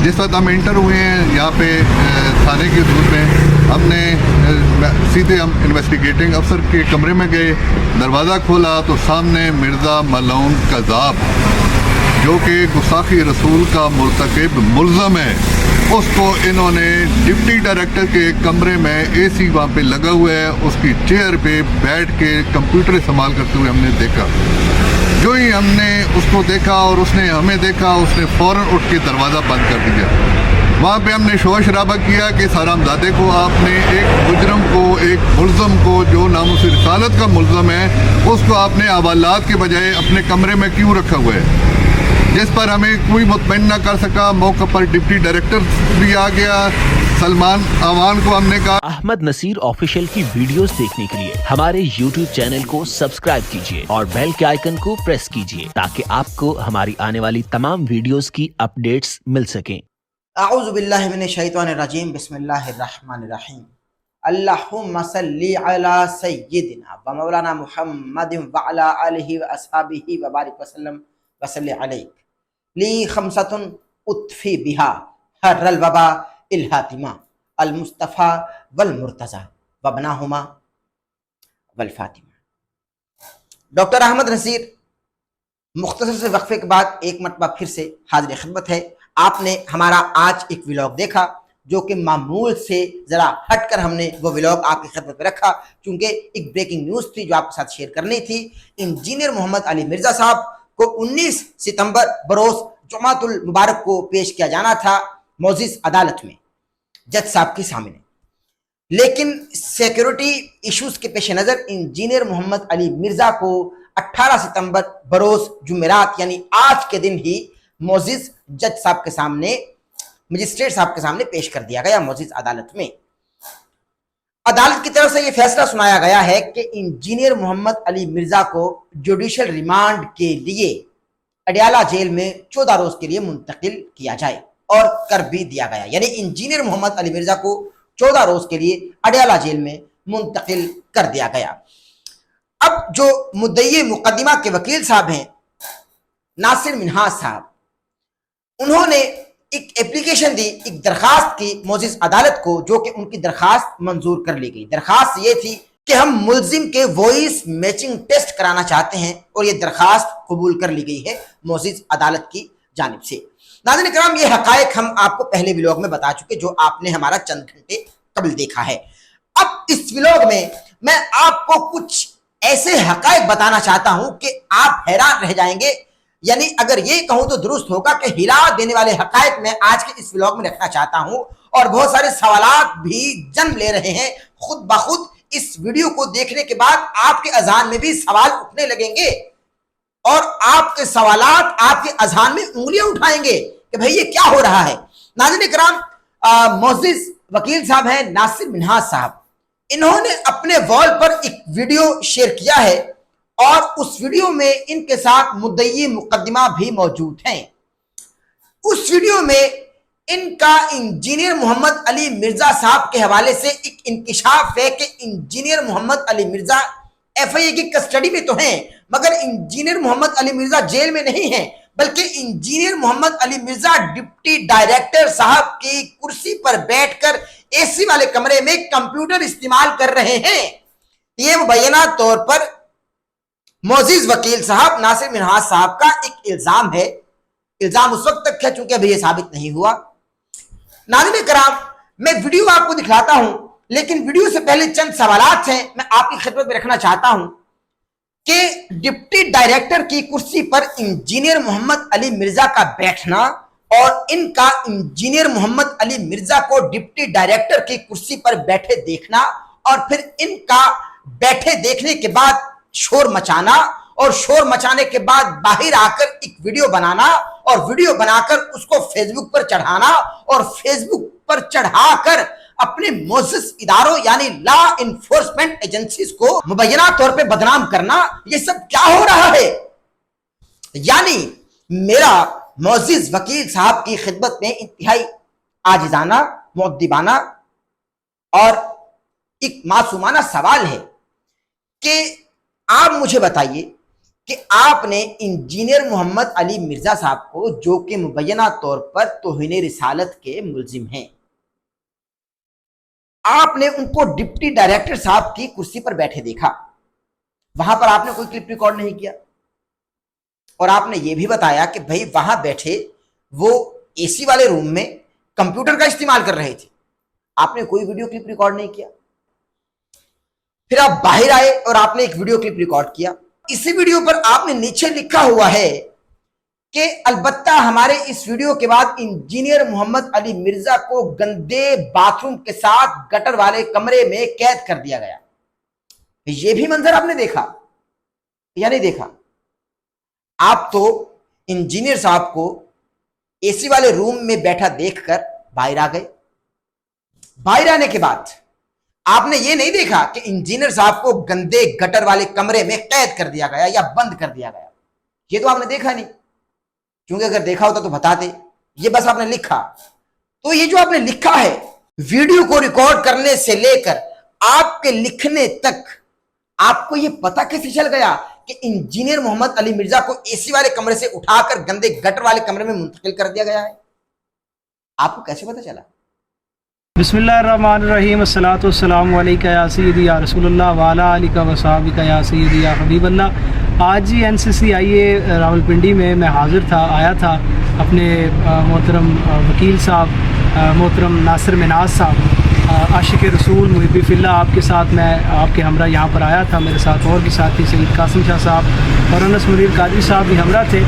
जिस वक्त हम इंटर हुए हैं यहाँ पे थाने की हदूद में, हमने सीधे हम इन्वेस्टिगेटिंग अफसर के कमरे में गए, दरवाज़ा खोला तो सामने मिर्ज़ा मलऊन कज़ाब, जो कि गुस्ताखी रसूल का मुर्तकिब मुल्ज़म है, उसको इन्होंने डिप्टी डायरेक्टर के कमरे में एसी वहाँ पे लगा हुआ है, उसकी चेयर पे बैठ के कंप्यूटर इस्तेमाल करते हुए हमने देखा। जो ही हमने उसको देखा और उसने हमें देखा, उसने फ़ौरन उठ के दरवाज़ा बंद कर दिया। वहाँ पे हमने शोर शराबा किया कि सारामज़ादे को आपने एक मुजरम को, एक मुल्ज़म को जो नामुस रिसालत का मुल्ज़म है, उसको आपने हवालात के बजाय अपने कमरे में क्यों रखा हुआ है, जिस पर हमें कोई मुतमईन ना कर सका। मौके पर डिप्टी डायरेक्टर भी आ गया, सलमान अवान को हमने कहा। अहमद नसीर ऑफिशियल की वीडियोस देखने के लिए हमारे YouTube चैनल को सब्सक्राइब कीजिए और बेल के आइकन को प्रेस कीजिए ताकि आपको हमारी आने वाली तमाम वीडियोस की अपडेट्स मिल सकें। अऊज़ु बिल्लाहि मिनश शैतानिर रजीम, बिस्मिल्लाहिर रहमानिर रहीम। अल्लाहुम्मा सल्ली अला सय्यिदिना व मौलाना मुहम्मदिन व अला आलिहि व अस्हाबिहि व बारिक वसल्लम व सल्ली अलैहि। ली खमसतुन उत्फी बिहा हर्रल वबा इल हातिमा अल मुस्तफ़ा वल मुर्तज़ा वबनाहुमा वल फातिमा। डॉक्टर अहमद नसीर मुख्तसर से वक्फे के बाद एक मरतबा फिर से हाजिर खिदमत है। आपने हमारा आज एक व्लॉग देखा जो कि मामूल से ज़रा हटकर हमने वो व्लॉग आपकी खिदमत में रखा, क्योंकि एक ब्रेकिंग न्यूज़ थी जो आपके साथ शेयर करनी थी। इंजीनियर मोहम्मद अली मिर्ज़ा साहब को 19 सितंबर बरोज़ जुमातुल मुबारक को पेश किया जाना था मोअज़्ज़िज़ अदालत में जज साहब के सामने, लेकिन सिक्योरिटी इश्यूज़ के पेश नज़र इंजीनियर मोहम्मद अली मिर्ज़ा को 18 सितंबर बरोज़ जुमेरात यानी आज के दिन ही मोअज़्ज़िज़ जज साहब के सामने, मजिस्ट्रेट साहब के सामने पेश कर दिया गया मोअज़्ज़िज़ अदालत में। अदालत की तरफ से यह फैसला सुनाया गया है कि इंजीनियर मोहम्मद अली मिर्ज़ा को जुडिशल रिमांड के लिए अडियाला जेल में 14 रोज़ के लिए मुंतकिल किया जाए, और कर भी दिया गया। यानी इंजीनियर मोहम्मद अली मिर्ज़ा को 14 रोज़ के लिए अडियाला जेल में मुंतकिल कर दिया गया। अब जो मुद्दई मुकदमा के वकील साहब हैं नासिर मिन्हाज साहब, उन्होंने एक एप्लीकेशन दी, एक दरखास्त की मोअज़्ज़िज़ अदालत को, जो कि उनकी दरखास्त मंजूर कर ली गई। दरखास्त ये थी कि हम मुल्जिम के वॉइस मैचिंग टेस्ट कराना चाहते हैं, और ये दरखास्त कबूल कर ली गई है मोअज़्ज़िज़ अदालत की जानिब से। नाज़रीन किराम, ये हक़ाइक़ हम आपको पहले व्लॉग में बता चुके, जो आपने हमारा चंद घंटे कबल देखा है। अब इस व्लॉग में मैं आपको कुछ ऐसे हक़ाइक़ बताना चाहता हूं कि आप हैरान रह जाएंगे। यानी अगर ये कहूं तो दुरुस्त होगा कि हिला देने वाले हक़ाइक़ मैं आज के इस व्लॉग में रखना चाहता हूं, और बहुत सारे सवालात भी जन्म ले रहे हैं। खुद ब खुद इस वीडियो को देखने के बाद आपके अज़ान में भी सवाल उठने लगेंगे, और आपके सवालात आपके अज़ान में उंगलियां उठाएंगे कि भाई ये क्या हो रहा है। नाज़रीन किराम, मोअज़्ज़िज़ वकील साहब हैं नासिर मिन्हाज साहब, इन्होंने अपने वॉल पर एक वीडियो शेयर किया है, और उस वीडियो में इनके साथ मुद्दई मुकदमा भी मौजूद हैं। उस वीडियो में इनका इंजीनियर मोहम्मद अली मिर्ज़ा साहब के हवाले से एक इंकिशाफ है कि इंजीनियर मोहम्मद अली मिर्ज़ा FIA की कस्टडी में तो हैं, मगर इंजीनियर मोहम्मद अली मिर्ज़ा जेल में नहीं हैं, बल्कि engineer Mohammad Ali Mirza deputy director साहब की कुर्सी पर बैठकर AC वाले कमरे में कंप्यूटर इस्तेमाल कर रहे हैं। ये मुबैना तौर पर मोअज़्ज़िज़ वकील साहब नासिर मिन्हाज साहब का एक इल्ज़ाम है। इल्ज़ाम उस वक्त तक है चूंकि अभी ये साबित नहीं हुआ। नाज़रीन किराम, मैं वीडियो आपको दिखलाता हूं, लेकिन वीडियो से पहले चंद सवालात हैं मैं आपकी खिदमत में रखना चाहता हूं कि डिप्टी डायरेक्टर की कुर्सी पर इंजीनियर मोहम्मद अली मिर्ज़ा का बैठना, और इनका इंजीनियर मोहम्मद अली मिर्ज़ा को डिप्टी डायरेक्टर की कुर्सी पर बैठे देखना, और फिर इनका बैठे देखने के बाद शोर मचाना, और शोर मचाने के बाद बाहर आकर एक वीडियो बनाना, और वीडियो बनाकर उसको फेसबुक पर चढ़ाना, और फेसबुक पर चढ़ाकर अपने मोअज़्ज़िज़ इदारों यानी लॉ इन्फोर्समेंट एजेंसीज को मुबैना तौर पे बदनाम करना, ये सब क्या हो रहा है। यानी मेरा मोअज़्ज़िज़ वकील साहब की खिदमत में इंतहाई आजिज़ाना, मुअद्दिबाना और एक मासूमाना सवाल है कि आप मुझे बताइए کہ آپ نے انجینئر محمد علی مرزا صاحب کو، جو کہ مبینہ طور پر توہین رسالت کے ملزم ہیں، آپ نے ان کو ڈپٹی ڈائریکٹر صاحب کی کرسی پر بیٹھے دیکھا، وہاں پر آپ نے کوئی کلپ ریکارڈ نہیں کیا، اور آپ نے یہ بھی بتایا کہ بھائی وہاں بیٹھے وہ اے سی والے روم میں کمپیوٹر کا استعمال کر رہے تھے، آپ نے کوئی ویڈیو کلپ ریکارڈ نہیں کیا۔ پھر آپ باہر آئے اور آپ نے ایک ویڈیو کلپ ریکارڈ کیا، اسی ویڈیو پر آپ نے نیچے لکھا ہوا ہے کہ البتہ ہمارے اس ویڈیو کے بعد انجینئر محمد علی مرزا کو گندے باتھ روم کے ساتھ گٹر والے کمرے میں قید کر دیا گیا۔ یہ بھی منظر آپ نے دیکھا یا نہیں دیکھا؟ آپ تو انجینئر صاحب کو اے سی والے روم میں بیٹھا دیکھ کر باہر آ گئے، باہر آنے کے بعد آپ نے یہ نہیں دیکھا کہ انجینئر صاحب کو گندے گٹر والے کمرے میں قید کر دیا گیا یا بند کر دیا گیا، یہ تو آپ نے دیکھا نہیں، کیونکہ اگر دیکھا ہوتا تو بتاتے، یہ بس آپ نے لکھا۔ تو یہ جو آپ نے لکھا ہے، ویڈیو کو ریکارڈ کرنے سے لے کر آپ کے لکھنے تک، آپ کو یہ پتہ کیسے چل گیا کہ انجینئر محمد علی مرزا کو اے سی والے کمرے سے اٹھا کر گندے گٹر والے کمرے میں منتقل کر دیا گیا ہے؟ آپ کو کیسے پتہ چلا؟ بسم اللہ الرحمن الرحیم، الصلاۃ والسلام علیکہ یا سیدی یا رسول اللہ وعلیٰ آلہ و صحابہ یا سیدی یا حبیب اللہ۔ آج ہی NCCIA راولپنڈی میں حاضر تھا، آیا تھا اپنے محترم وکیل صاحب محترم ناصر مناز صاحب، عاشق رسول محب فی اللہ، آپ کے ساتھ میں آپ کے ہمراہ یہاں پر آیا تھا، میرے ساتھ اور بھی ساتھی سید قاسم شاہ صاحب اور انس منیر قادری صاحب بھی ہمراہ تھے۔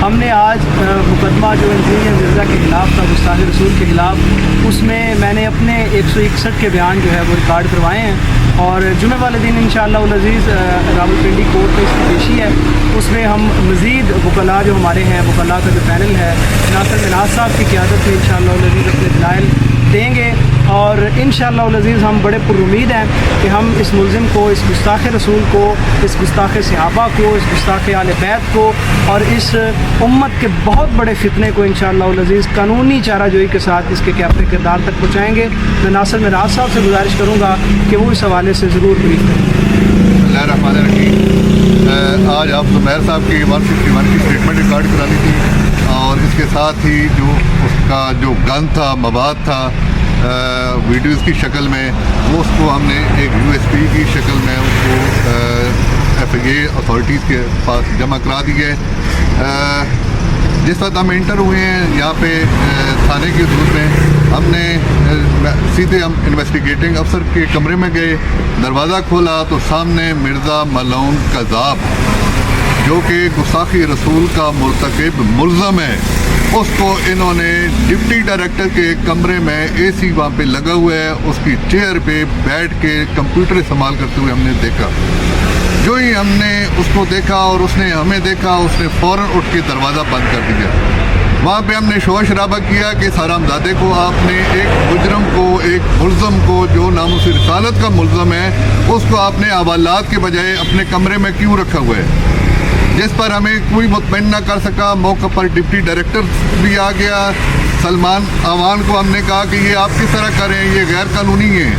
ہم نے آج مقدمہ جو انجینئر مرزا کے خلاف تھا، گستاخ رسول کے خلاف، اس میں میں نے اپنے 161 کے بیان جو ہے وہ ریکارڈ کروائے ہیں، اور جمعہ والے دن انشاءاللہ العزیز راولپنڈی کورٹ میں اس کی پیشی ہے، اس میں ہم مزید وکلاء جو ہمارے ہیں، وکلاء کا جو پینل ہے، ناصر مناز صاحب کی قیادت میں انشاءاللہ العزیز اپنے دلائل دیں گے، اور انشاءاللہ العزیز ہم بڑے پر امید ہیں کہ ہم اس ملزم کو، اس گستاخ رسول کو، اس گستاخ صحابہ کو، اس گستاخ آل بیت کو، اور اس امت کے بہت بڑے فتنے کو انشاءاللہ العزیز قانونی چارہ جوئی کے ساتھ اس کے اپنے کردار تک پہنچائیں گے۔ میں ناصر مناز صاحب سے گزارش کروں گا کہ وہ اس حوالے سے ضرور بریف کریں۔ بسم اللہ الرحمن الرحیم۔ آج آپ زمیر صاحب کی 161 کی اسٹیٹمنٹ ریکارڈ کرانی تھی، اور اس کے ساتھ ہی جو اس کا جو گن تھا، مواد تھا ویڈیوز کی شکل میں، وہ اس کو ہم نے ایک USB کی شکل میں اس کو FIA اتھارٹیز کے پاس جمع کرا دی ہے۔ جس وقت ہم انٹر ہوئے ہیں یہاں پہ تھانے کی حدود میں، ہم نے سیدھے ہم انویسٹیگیٹنگ افسر کے کمرے میں گئے، دروازہ کھولا تو سامنے مرزا ملعون کذاب، جو کہ گستاخی رسول کا مرتکب ملزم ہے، اس کو انہوں نے ڈپٹی ڈائریکٹر کے کمرے میں اے سی وہاں پہ لگا ہوا ہے، اس کی چیئر پہ بیٹھ کے کمپیوٹر استعمال کرتے ہوئے ہم نے دیکھا۔ جو ہی ہم نے اس کو دیکھا اور اس نے ہمیں دیکھا، اس نے فوراً اٹھ کے دروازہ بند کر دیا۔ وہاں پہ ہم نے شور شرابہ کیا کہ حرام زادے کو آپ نے ایک مجرم کو، ایک ملزم کو جو ناموس رسالت کا ملزم ہے، اس کو آپ نے حوالات کے بجائے اپنے کمرے میں کیوں رکھا ہوا ہے؟ جس پر ہمیں کوئی مطمئن نہ کر سکا۔ موقع پر ڈپٹی ڈائریکٹر بھی آ گیا۔ سلمان آوان کو ہم نے کہا کہ یہ آپ کس طرح کریں، یہ غیر قانونی ہے۔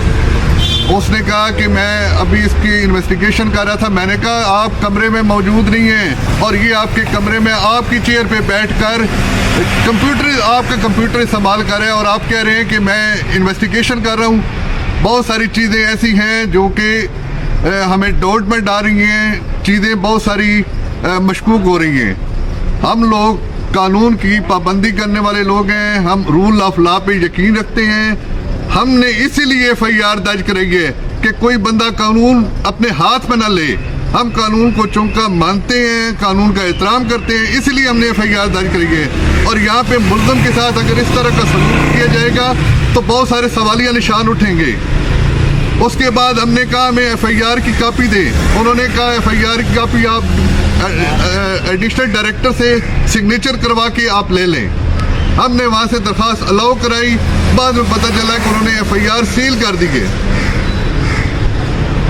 اس نے کہا کہ میں ابھی اس کی انویسٹیگیشن کر رہا تھا۔ میں نے کہا آپ کمرے میں موجود نہیں ہیں، اور یہ آپ کے کمرے میں آپ کی چیئر پہ بیٹھ کر آپ کا کمپیوٹر استعمال کر رہے ہیں، اور آپ کہہ رہے ہیں کہ میں انویسٹیگیشن کر رہا ہوں۔ بہت ساری چیزیں ایسی ہیں جو کہ ہمیں ڈاؤٹ میں ڈال رہی ہیں، چیزیں بہت ساری مشکوک ہو رہی ہیں۔ ہم لوگ قانون کی پابندی کرنے والے لوگ ہیں، ہم رول آف لا پہ یقین رکھتے ہیں۔ ہم نے اسی لیے FIR درج کرائی ہے کہ کوئی بندہ قانون اپنے ہاتھ میں نہ لے۔ ہم قانون کو چونکہ مانتے ہیں، قانون کا احترام کرتے ہیں، اسی لیے ہم نے FIR درج کرائی ہے۔ اور یہاں پہ ملزم کے ساتھ اگر اس طرح کا سلوک کیا جائے گا تو بہت سارے سوالیہ نشان اٹھیں گے۔ اس کے بعد ہم نے کہا ہمیں FIR کی کاپی دیں۔ انہوں نے کہا FIR کی کاپی آپ ایڈیشنل ڈائریکٹر سے سگنیچر کروا کے آپ لے لیں۔ ہم نے وہاں سے درخواست الاؤ کرائی، بعد میں پتہ چلا کہ انہوں نے FIR سیل کر دی ہے۔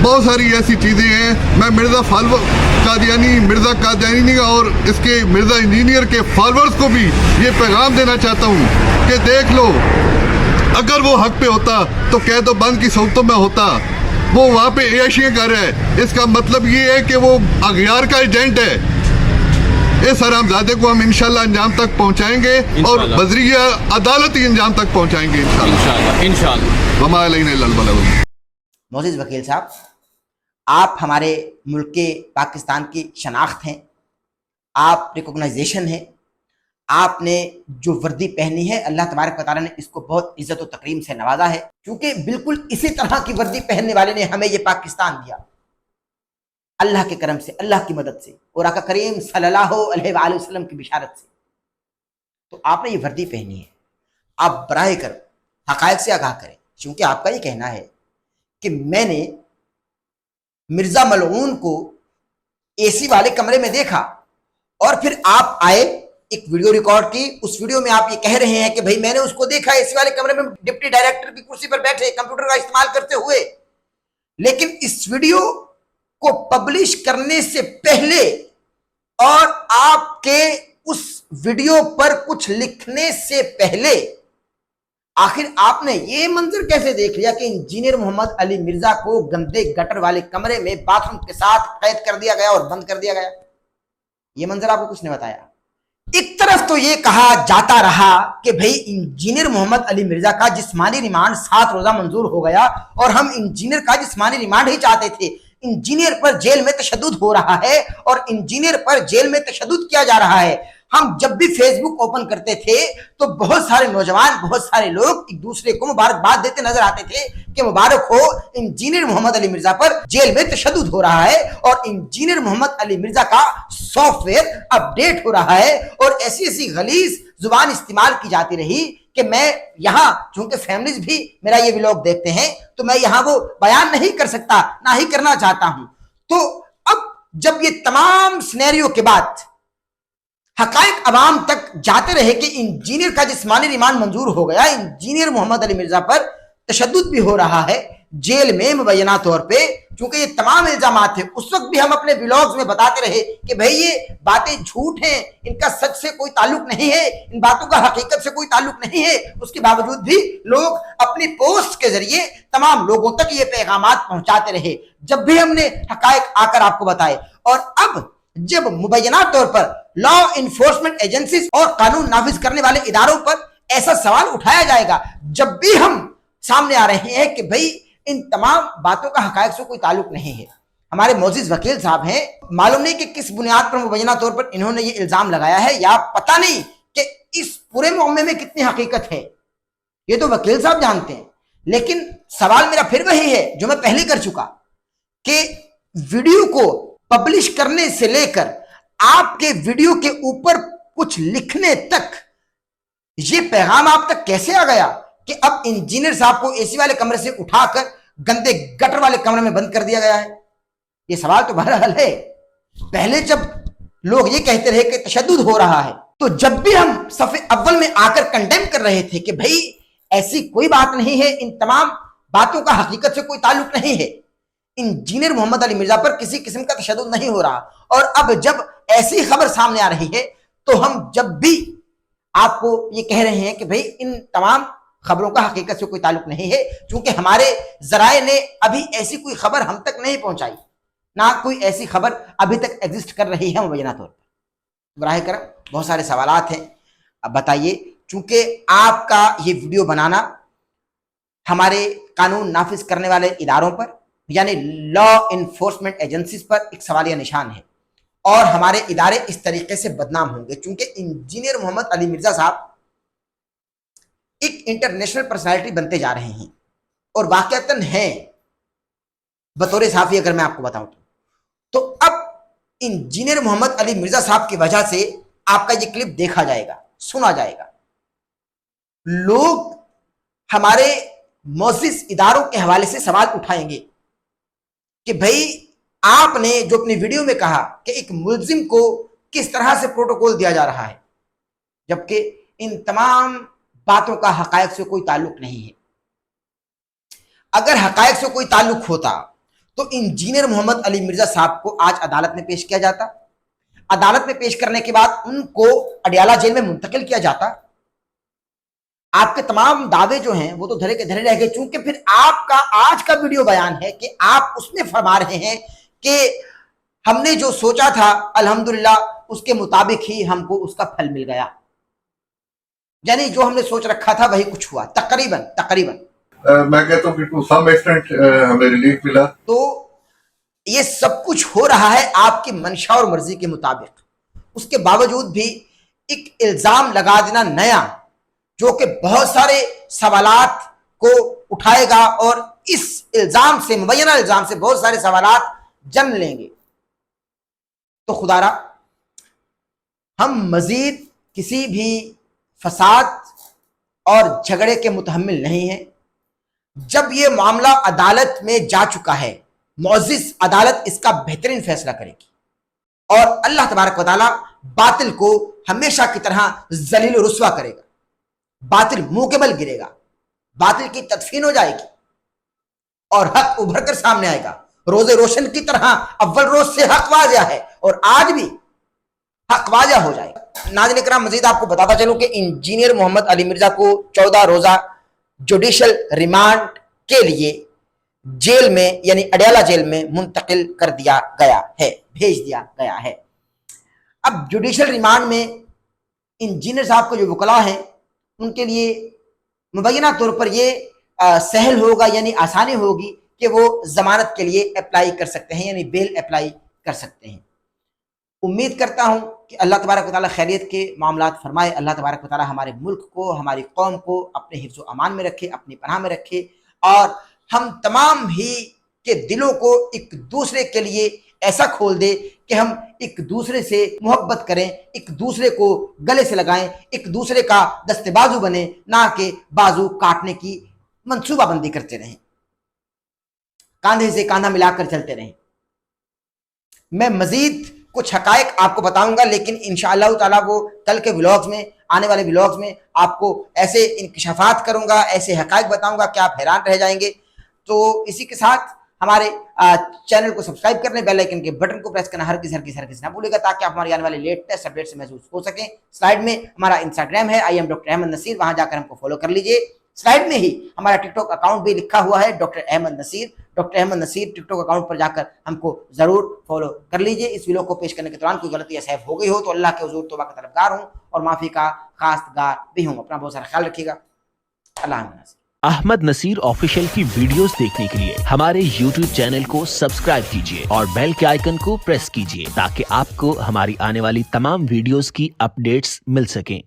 بہت ساری ایسی چیزیں ہیں۔ میں مرزا قادیانی اور اس کے مرزا انجینئر کے فالوورز کو بھی یہ پیغام دینا چاہتا ہوں کہ دیکھ لو، اگر وہ حق پہ ہوتا تو قید و بند کی صورتوں میں ہوتا، وہ وہاں پہ عیاشیاں کر رہا ہے۔ اس کا مطلب یہ ہے کہ وہ اغیار کا ایجنٹ ہے۔ इस हरामजादे को हम इंशाल्लाह अंजाम तक पहुंचाएंगे और बजरिया अदालती अंजाम तक पहुंचाएंगे इंशाल्लाह। वमा अलैना इल्लल बलाग। मोअज़्ज़िज़ वकील साहब, आप हमारे मुल्क के पाकिस्तान की शनाख्त हैं, आप रिकॉग्नाइजेशन है। आपने जो वर्दी पहनी है, अल्लाह तबारक व तआला ने इसको बहुत इज्जत और तकरीम से नवाजा है, क्योंकि बिल्कुल इसी तरह की वर्दी पहनने वाले ने हमें ये पाकिस्तान दिया, अल्लाह के करम से, अल्लाह की मदद से और आका करीम सल्लल्लाहु अलैहि वसल्लम की बिशारत से। तो आपने ये वर्दी पहनी है, आप बराए कर हक़ाइक़ से आगाह करें, क्योंकि आपका ये कहना है कि मैंने मिर्ज़ा मलऊन को एसी वाले कमरे में देखा और फिर आप आए, एक वीडियो रिकॉर्ड की, उस वीडियो में आप ये कह रहे हैं कि भाई मैंने उसको देखा एसी वाले कमरे में डिप्टी डायरेक्टर की कुर्सी पर बैठे कंप्यूटर का इस्तेमाल करते हुए। लेकिन इस वीडियो को पब्लिश करने से पहले और आपके उस वीडियो पर कुछ लिखने से पहले आखिर आपने ये मंजर कैसे देख लिया कि इंजीनियर मोहम्मद अली मिर्जा को गंदे गटर वाले कमरे में बाथरूम के साथ कैद कर दिया गया और बंद कर दिया गया? ये मंजर आपको कुछ ने बताया। एक तरफ तो ये कहा जाता रहा कि भाई इंजीनियर मोहम्मद अली मिर्जा का जिस्मानी रिमांड 7 रोजा मंजूर हो गया और हम इंजीनियर का जिस्मानी रिमांड ही चाहते थे। इंजीनियर पर जेल में तशद्दुद हो रहा है और इंजीनियर पर जेल में तशद्दुद किया जा रहा है। हम जब भी फेसबुक ओपन करते थे तो बहुत सारे नौजवान, बहुत सारे लोग एक दूसरे को मुबारकबाद देते नजर आते थे कि मुबारक हो, इंजीनियर मोहम्मद अली मिर्जा पर जेल में तशद्दुद हो रहा है और इंजीनियर मोहम्मद अली मिर्जा का सॉफ्टवेयर अपडेट हो रहा है। और ऐसी ऐसी गलीज जुबान इस्तेमाल की जाती रही कि मैं यहाँ, चूंकि फैमिलीज भी मेरा ये व्लॉग देखते हैं, तो मैं यहाँ वो बयान नहीं कर सकता, ना ही करना चाहता हूं। तो अब जब ये तमाम सिनेरियो के बाद हकायक अवाम तक जाते रहे कि इंजीनियर का जिस्मानी रिमांड मंजूर हो गया, इंजीनियर मोहम्मद अली मिर्जा पर तशद्दुद भी हो रहा है जेल में मुबैना तौर पे, चूंकि ये तमाम इल्जामात थे। उस वक्त भी हम अपने व्लॉग्स में बताते रहे कि भाई ये बातें झूठ हैं, इनका सच से कोई ताल्लुक नहीं है, इन बातों का हकीकत से कोई ताल्लुक नहीं है। उसके बावजूद भी लोग अपनी पोस्ट के जरिए तमाम लोगों तक ये पैगामात पहुंचाते रहे, जब भी हमने हकायक आकर आपको बताए। और अब जब मुबैना तौर पर लॉ इन्फोर्समेंट एजेंसीज और कानून नाफिज करने वाले इदारों पर ऐसा सवाल उठाया जाएगा, जब भी हम सामने आ रहे हैं कि भाई इन तमाम बातों का हकायक से कोई ताल्लुक नहीं है। हमारे मोअज़्ज़िज़ वकील साहब हैं, मालूम नहीं कि किस बुनियाद पर मुबैना तौर पर इन्होंने ये इल्जाम लगाया है, या पता नहीं कि इस पूरे मामले में कितनी हकीकत है, ये तो वकील साहब जानते हैं। लेकिन सवाल मेरा फिर वही है जो मैं पहले कर चुका कि वीडियो को पब्लिश करने से लेकर आपके वीडियो के ऊपर कुछ लिखने तक ये पैगाम आप तक कैसे आ गया कि अब इंजीनियर साहब को एसी वाले कमरे से उठाकर गंदे गटर वाले कमरे में बंद कर दिया गया है? ये सवाल तो बहरहाल है। पहले जब लोग ये कहते रहे कि तशद्दुद हो रहा है, तो जब भी हम सफ़े अव्वल में आकर कंडेम कर रहे थे कि भाई ऐसी कोई बात नहीं है, इन तमाम बातों का हकीकत से कोई ताल्लुक नहीं है, इंजीनियर मोहम्मद अली मिर्जा पर किसी किस्म का तशद्दुद नहीं हो रहा। और अब जब ऐसी खबर सामने आ रही है तो हम जब भी आपको ये कह रहे हैं कि भाई इन तमाम खबरों का हकीकत से कोई ताल्लुक नहीं है, क्योंकि हमारे जराए ने अभी ऐसी कोई खबर हम तक नहीं पहुंचाई, ना कोई ऐसी खबर अभी तक एग्जिस्ट कर रही है मुबैना तौर पर। बराह करम बहुत सारे सवालात हैं, अब बताइए। चूंकि आपका ये वीडियो बनाना हमारे कानून नाफिज करने वाले इदारों पर, यानी लॉ इन्फोर्समेंट एजेंसीज पर एक सवालिया निशान है और हमारे इदारे इस तरीके से बदनाम होंगे, क्योंकि इंजीनियर मोहम्मद अली मिर्जा साहब एक इंटरनेशनल पर्सनालिटी बनते जा रहे हैं और वाकईतन हैं बतौर साफी। अगर मैं आपको बताऊं तो अब इंजीनियर मोहम्मद अली मिर्जा साहब की वजह से आपका ये क्लिप देखा जाएगा, सुना जाएगा, लोग हमारे मुअज़्ज़िज़ इदारों के हवाले से सवाल उठाएंगे कि भाई आपने जो अपनी वीडियो में कहा कि एक मुल्जिम को किस तरह से प्रोटोकॉल दिया जा रहा है, जबकि इन तमाम बातों का हकायक से कोई ताल्लुक नहीं है। अगर हकायक से कोई ताल्लुक होता तो इंजीनियर मोहम्मद अली मिर्जा साहब को आज अदालत में पेश किया जाता, अदालत में पेश करने के बाद उनको अडियाला जेल में मुंतकिल किया जाता। आपके तमाम दावे जो हैं वो तो धरे के धरे रह गए, चूंकि फिर आपका आज का वीडियो बयान है कि आप उसमें फरमा रहे हैं कि हमने जो सोचा था अल्हम्दुलिल्लाह اس کے مطابق ہی ہم کو اس کا پھل مل گیا، یعنی جو ہم نے سوچ رکھا تھا وہی کچھ ہوا تقریباً میں کہتا ہوں کہ ٹو سم ایکسٹینٹ ہمیں ریلیف ملا. تو یہ سب کچھ ہو رہا ہے آپ کی منشا اور مرضی کے مطابق. اس کے باوجود بھی ایک الزام لگا دینا نیا جو کہ بہت سارے سوالات کو اٹھائے گا اور اس الزام سے، مبینہ الزام سے بہت سارے سوالات جنم لیں گے. تو خدا را ہم مزید کسی بھی فساد اور جھگڑے کے متحمل نہیں ہیں. جب یہ معاملہ عدالت میں جا چکا ہے، معزز عدالت اس کا بہترین فیصلہ کرے گی اور اللہ تبارک و تعالیٰ باطل کو ہمیشہ کی طرح ذلیل و رسوا کرے گا. باطل منہ کے بل گرے گا، باطل کی تدفین ہو جائے گی اور حق ابھر کر سامنے آئے گا. روز روشن کی طرح اول روز سے حق واضح ہے اور آج بھی حق واضح ہو جائے گا. ناظرین کرام، مزید آپ کو بتاتا چلوں کہ انجینئر محمد علی مرزا کو 14 روزہ جوڈیشل ریمانڈ کے لیے جیل میں یعنی اڈیالہ جیل میں منتقل کر دیا گیا ہے، بھیج دیا گیا ہے. اب جوڈیشل ریمانڈ میں انجینئر صاحب کو جو وکلاء ہیں ان کے لیے مبینہ طور پر یہ سہل ہوگا، یعنی آسانی ہوگی کہ وہ ضمانت کے لیے اپلائی کر سکتے ہیں، یعنی بیل اپلائی کر سکتے ہیں. امید کرتا ہوں کہ اللہ تبارک و تعالیٰ خیریت کے معاملات فرمائے. اللہ تبارک و تعالیٰ ہمارے ملک کو، ہماری قوم کو اپنے حفظ و امان میں رکھے، اپنی پناہ میں رکھے اور ہم تمام ہی کے دلوں کو ایک دوسرے کے لیے ایسا کھول دے کہ ہم ایک دوسرے سے محبت کریں، ایک دوسرے کو گلے سے لگائیں، ایک دوسرے کا دست بازو بنیں، نہ کہ بازو کاٹنے کی منصوبہ بندی کرتے رہیں، کاندھے سے کاندھا ملا کر چلتے رہیں. میں مزید کچھ حقائق آپ کو بتاؤں گا، لیکن انشاءاللہ تعالیٰ وہ کل کے ولاگز میں، آنے والے ولاگز میں آپ کو ایسے انکشافات کروں گا، ایسے حقائق بتاؤں گا کہ آپ حیران رہ جائیں گے. تو اسی کے ساتھ ہمارے چینل کو سبسکرائب کرنے، بیل آئیکن کے بٹن کو پریس کرنا ہرگز نہ بھولے گا تاکہ آپ ہماری آنے والے لیٹسٹ اپڈیٹ سے محظوظ ہو سکیں. سلائیڈ میں ہمارا انسٹاگرام ہے I am Dr. Ahmad Naseer, وہاں جا کر ہم کو فالو کر لیجئے. سلائیڈ میں ہی ہمارا ٹک ٹاک اکاؤنٹ بھی لکھا ہوا ہے ڈاکٹر احمد نصیر ٹک ٹاک اکاؤنٹ پر جا کر ہم کو ضرور فالو کر لیجئے. اس ویڈیو کو پیش کرنے کے دوران کوئی غلطی یا سہو ہو گئی ہو تو اللہ کے حضور توبہ کا طلبگار ہوں اور معافی کا خواستگار بھی ہوں. اپنا بہت سارا خیال رکھیے گا. اللہ حافظ. احمد نصیر آفیشیل کی ویڈیوز دیکھنے کے لیے ہمارے YouTube چینل کو سبسکرائب کیجیے اور بیل کے آئیکن کو پریس کیجیے تاکہ آپ کو ہماری آنے والی تمام ویڈیوز کی اپڈیٹس مل سکیں.